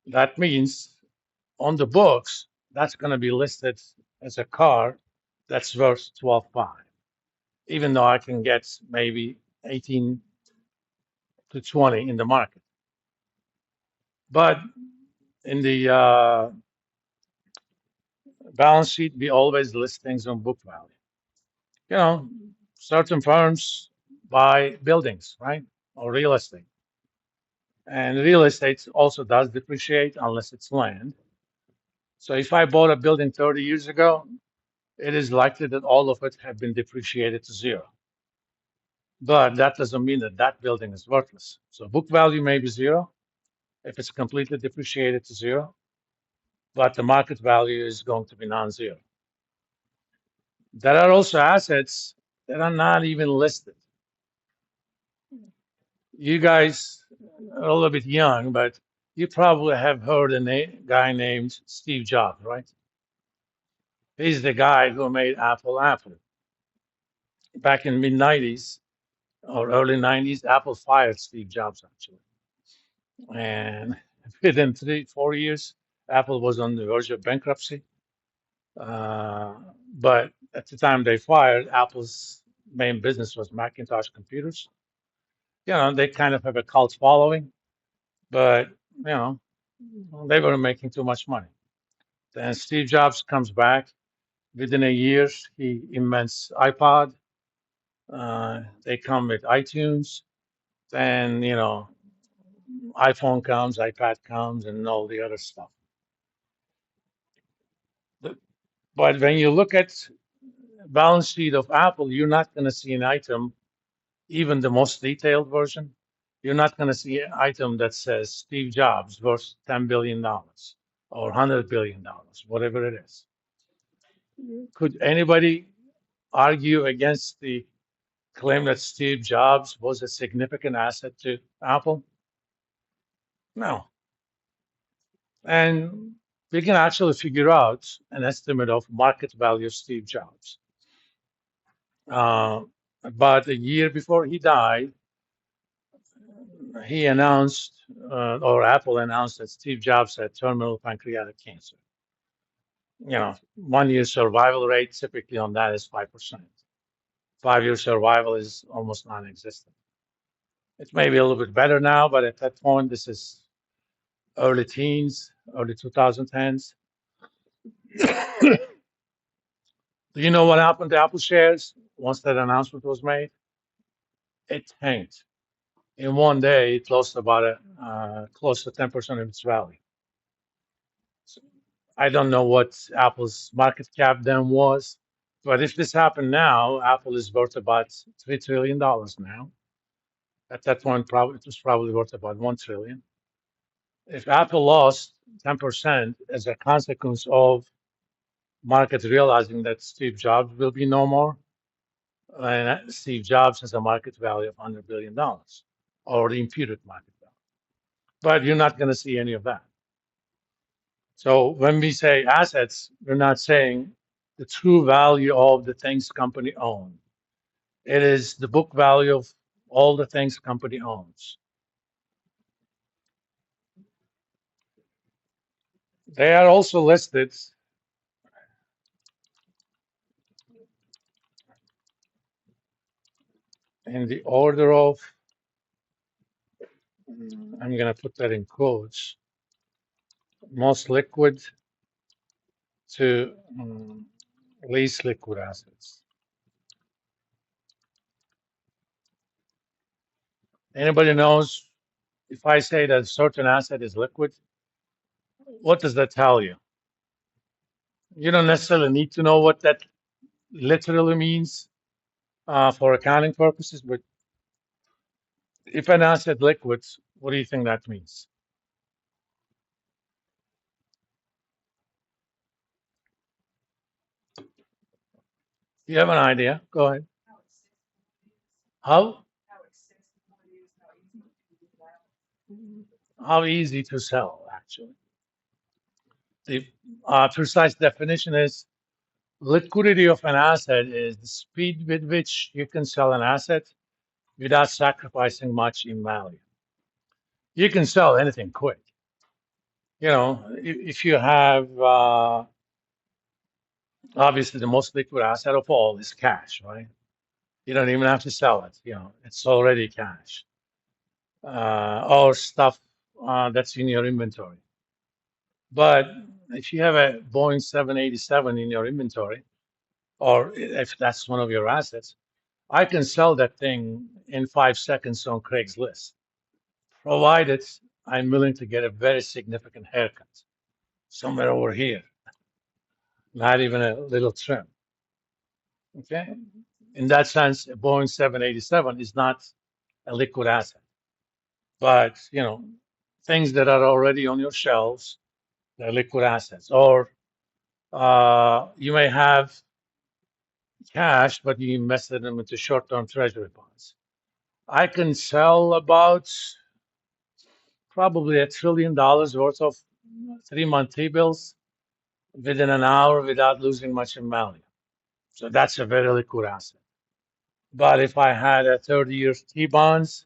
That means on the books, that's going to be listed as a car that's worth 12.5, even though I can get maybe 18 to 20 in the market. But in the balance sheet, we always list things on book value. You know, certain firms buy buildings, right? Or real estate. And real estate also does depreciate unless it's land. So if I bought a building 30 years ago, it is likely that all of it have been depreciated to zero. But that doesn't mean that that building is worthless. So book value may be zero if it's completely depreciated to zero, but the market value is going to be non-zero. There are also assets that are not even listed. You guys are a little bit young, but you probably have heard a guy named Steve Jobs, right? He's the guy who made Apple Apple. Back in mid 90s or early 90s, Apple fired Steve Jobs actually. And within 3, 4 years, Apple was on the verge of bankruptcy. Uh, but at the time they fired, Apple's main business was Macintosh computers. You know, they kind of have a cult following, but you know, they were making too much money. Then Steve Jobs comes back. Within a year, he invents iPod. They come with iTunes. Then, you know, iPhone comes, iPad comes, and all the other stuff. But when you look at balance sheet of Apple, you're not going to see an item, even the most detailed version. You're not going to see an item that says Steve Jobs worth $10 billion dollars or $100 billion, dollars, whatever it is. Could anybody argue against the claim that Steve Jobs was a significant asset to Apple? No. And we can actually figure out an estimate of market value of Steve Jobs. About a year before he died, he announced, or Apple announced, that Steve Jobs had terminal pancreatic cancer. You know, 1 year survival rate typically on that is 5%. 5 year survival is almost non existent. It may be a little bit better now, but at that point, this is early teens, early 2010s. Do you know what happened to Apple shares once that announcement was made? It tanked. In one day, it lost about close to 10% of its value. So I don't know what Apple's market cap then was, but if this happened now, Apple is worth about $3 trillion now. At that point, probably it was probably worth about 1 trillion. If Apple lost 10% as a consequence of market realizing that Steve Jobs will be no more, and Steve Jobs has a market value of $100 billion or the imputed market value. But you're not going to see any of that. So when we say assets, we're not saying the true value of the things company owns. It is the book value of all the things company owns. They are also listed in the order of, I'm going to put that in quotes, most liquid to least liquid assets. Anybody knows if I say that a certain asset is liquid, what does that tell you? You don't necessarily need to know what that literally means for accounting purposes, but if an asset liquid, what do you think that means? You have an idea? Go ahead. How how easy to sell, actually. The precise definition is liquidity of an asset is the speed with which you can sell an asset without sacrificing much in value. You can sell anything quick. if you have obviously the most liquid asset of all is cash, right? You don't even have to sell it. It's already cash or stuff that's in your inventory. But if you have a Boeing 787 in your inventory, or if that's one of your assets, I can sell that thing in 5 seconds on Craigslist, provided I'm willing to get a very significant haircut somewhere over here, not even a little trim. Okay. In that sense, a Boeing 787 is not a liquid asset, but things that are already on your shelves, they're liquid assets. Or you may have cash, but you invested them into short-term treasury bonds. I can sell about probably $1 trillion worth of 3-month T-bills within an hour without losing much in value. So that's a very liquid asset. But if I had a 30-year T-bonds,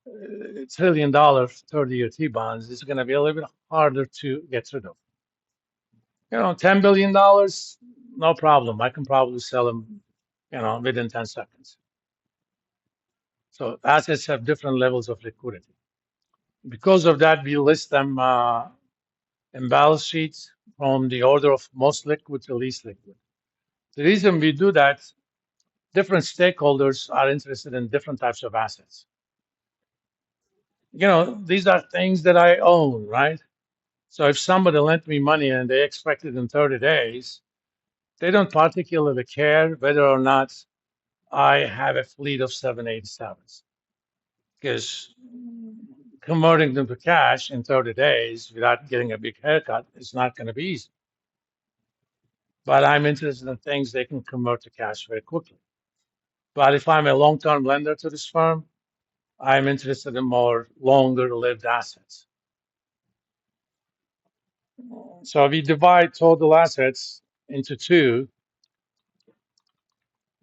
$1 trillion 30-year T-bonds is going to be a little bit harder to get rid of. $10 billion, no problem. I can probably sell them, within 10 seconds. So assets have different levels of liquidity. Because of that, we list them in balance sheets from the order of most liquid to least liquid. The reason we do that, different stakeholders are interested in different types of assets. These are things that I own, right? So if somebody lent me money and they expect it in 30 days, they don't particularly care whether or not I have a fleet of 787s, because converting them to cash in 30 days without getting a big haircut is not going to be easy. But I'm interested in things they can convert to cash very quickly. But if I'm a long-term lender to this firm, I'm interested in more longer-lived assets. So we divide total assets into two.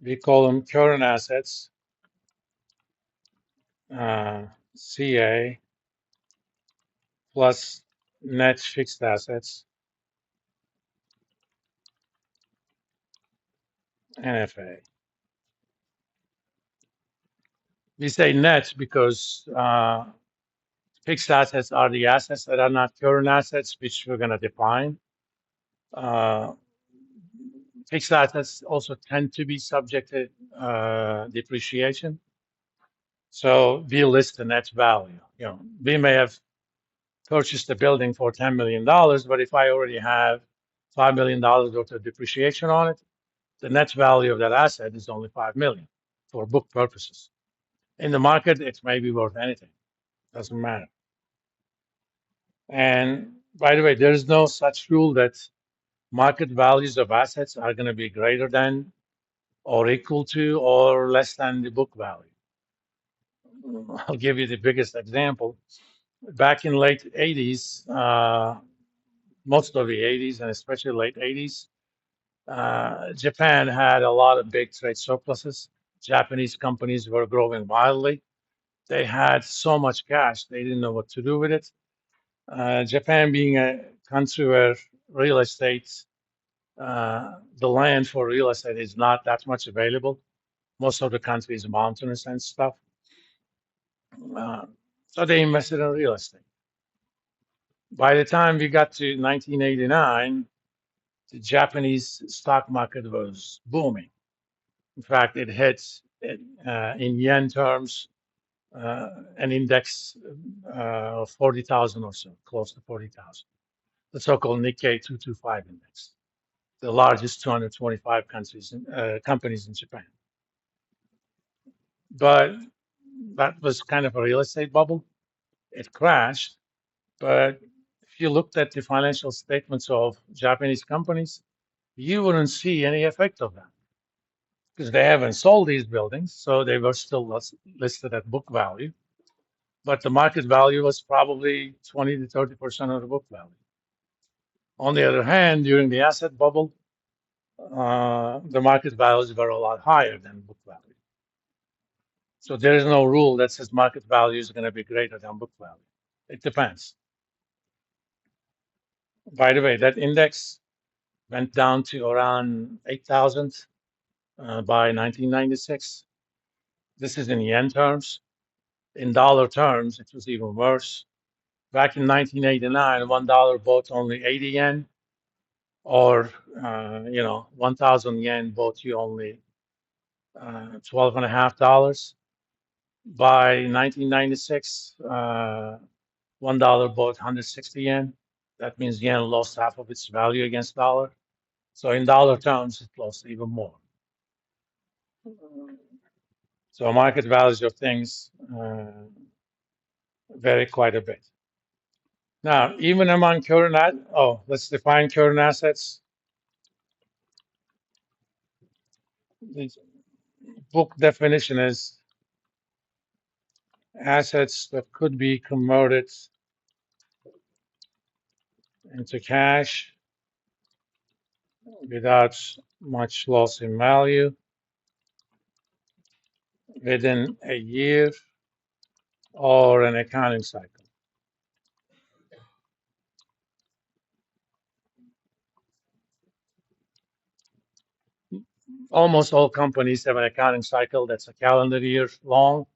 We call them current assets, CA, plus net fixed assets, NFA. We say net because fixed assets are the assets that are not current assets, which we're going to define. Fixed assets also tend to be subject to depreciation. So we list the net value. We may have purchased a building for $10 million, but if I already have $5 million worth of depreciation on it, the net value of that asset is only $5 million for book purposes. In the market, it may be worth anything. Doesn't matter. And by the way, there is no such rule that market values of assets are going to be greater than or equal to or less than the book value. I'll give you the biggest example. Back in late 80s, most of the 80s and especially late 80s, Japan had a lot of big trade surpluses. Japanese companies were growing wildly. They had so much cash, they didn't know what to do with it. Japan being a country where real estate, the land for real estate is not that much available. Most of the country is mountainous and stuff. So they invested in real estate. By the time we got to 1989, the Japanese stock market was booming. In fact, it hit, in yen terms, an index of 40,000 or so, close to 40,000, the so-called Nikkei 225 index, the largest 225 companies in Japan. But that was kind of a real estate bubble. It crashed. But if you looked at the financial statements of Japanese companies, you wouldn't see any effect of that because they haven't sold these buildings, so they were still listed at book value. But the market value was probably 20 to 30% of the book value. On the other hand, during the asset bubble, the market values were a lot higher than book value. So there is no rule that says market value is going to be greater than book value. It depends. By the way, that index went down to around 8,000 by 1996. This is in yen terms. In dollar terms, it was even worse. Back in 1989, $1 bought only 80 yen, or 1,000 yen bought you only $12.50. By 1996, $1 bought 160 yen. That means yen lost half of its value against dollar. So in dollar terms, it lost even more. So market values of things vary quite a bit. Now, even among let's define current assets. The book definition is assets that could be converted into cash without much loss in value within a year or an accounting cycle. Almost all companies have an accounting cycle that's a calendar year long,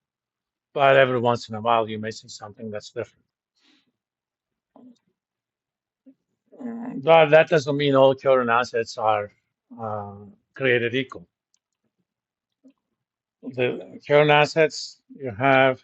but every once in a while you may see something that's different. But that doesn't mean all current assets are created equal. The current assets, you have